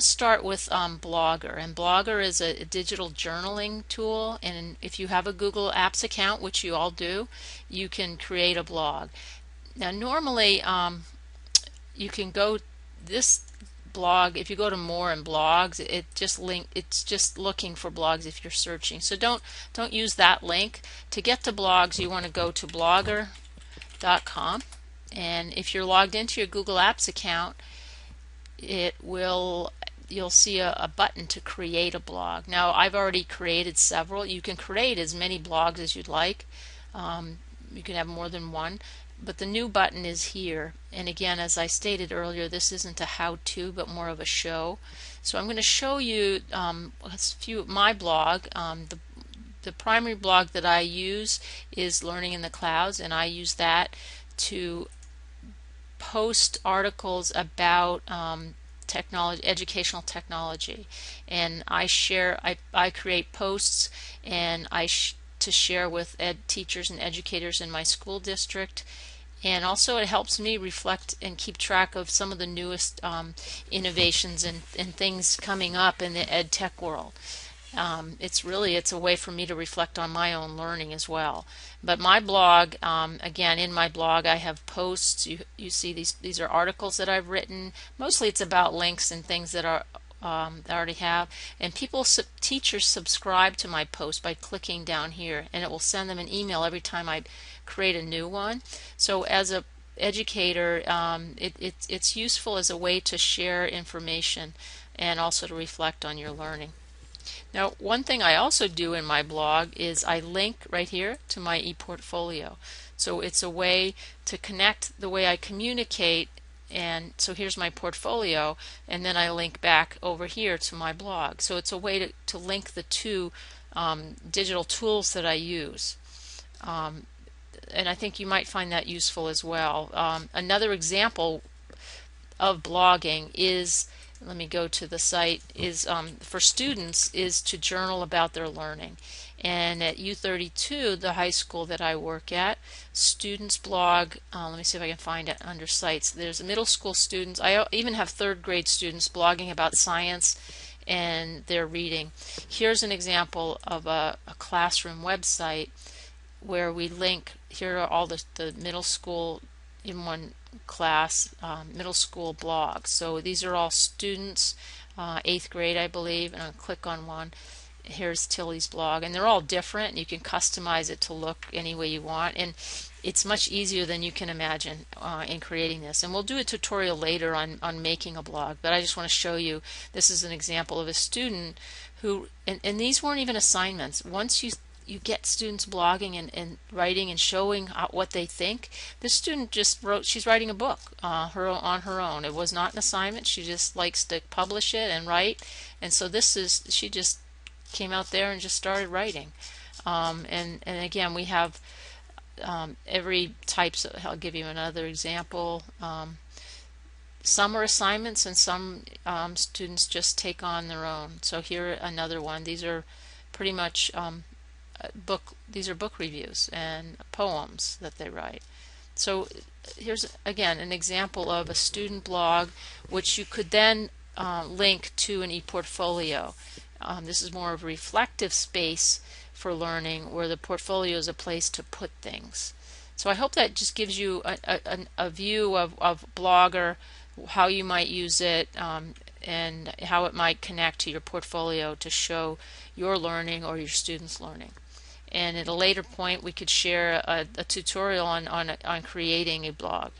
to start with Blogger, and Blogger is a digital journaling tool, and if you have a Google Apps account, which you all do, you can create a blog. Now normally you can go this blog, if you go to more and blogs, it's just looking for blogs if you're searching. So don't use that link. To get to blogs, you want to go to blogger.com, and if you're logged into your Google Apps account, you'll see a button to create a blog. Now I've already created several. You can create as many blogs as you'd like. You can have more than one, but the new button is here. And again, as I stated earlier, this isn't a how-to but more of a show. So I'm going to show you a few of my blog. The primary blog that I use is Learning in the Clouds, and I use that to post articles about technology, educational technology, and I create posts, and to share with teachers and educators in my school district. And also it helps me reflect and keep track of some of the newest innovations and things coming up in the ed tech world. It's a way for me to reflect on my own learning as well. But my blog, again, in my blog I have posts. You see these are articles that I've written. Mostly it's about links and things that I already have. And teachers subscribe to my post by clicking down here, and it will send them an email every time I create a new one. So as a educator, it's useful as a way to share information and also to reflect on your learning. Now, one thing I also do in my blog is I link right here to my ePortfolio. So it's a way to connect the way I communicate, and so here's my portfolio, and then I link back over here to my blog. So it's a way to link the two digital tools that I use. And I think you might find that useful as well. Another example of blogging is, let me go to the site, is for students is to journal about their learning. And at U32, the high school that I work at, students blog, let me see if I can find it under sites. There's middle school students, I even have third grade students blogging about science and their reading. Here's an example of a classroom website where we link, here are all the middle school in one class, middle school blogs. So these are all students, 8th grade I believe, and I'll click on one. Here's Tilly's blog, and they're all different, and you can customize it to look any way you want, and it's much easier than you can imagine in creating this. And we'll do a tutorial later on making a blog, but I just want to show you, this is an example of a student who, and these weren't even assignments. Once you get students blogging and writing and showing what they think. This student just wrote, she's writing a book on her own. It was not an assignment. She just likes to publish it and write, and so she just came out there and just started writing. And again, we have every types of, I'll give you another example. Some are assignments, and some students just take on their own. So here another one. These are pretty much these are book reviews and poems that they write. So here's again an example of a student blog which you could then link to an ePortfolio. This is more of a reflective space for learning, where the portfolio is a place to put things. So I hope that just gives you a view of Blogger, how you might use it, and how it might connect to your portfolio to show your learning or your students' learning. And at a later point we could share a tutorial on creating a blog.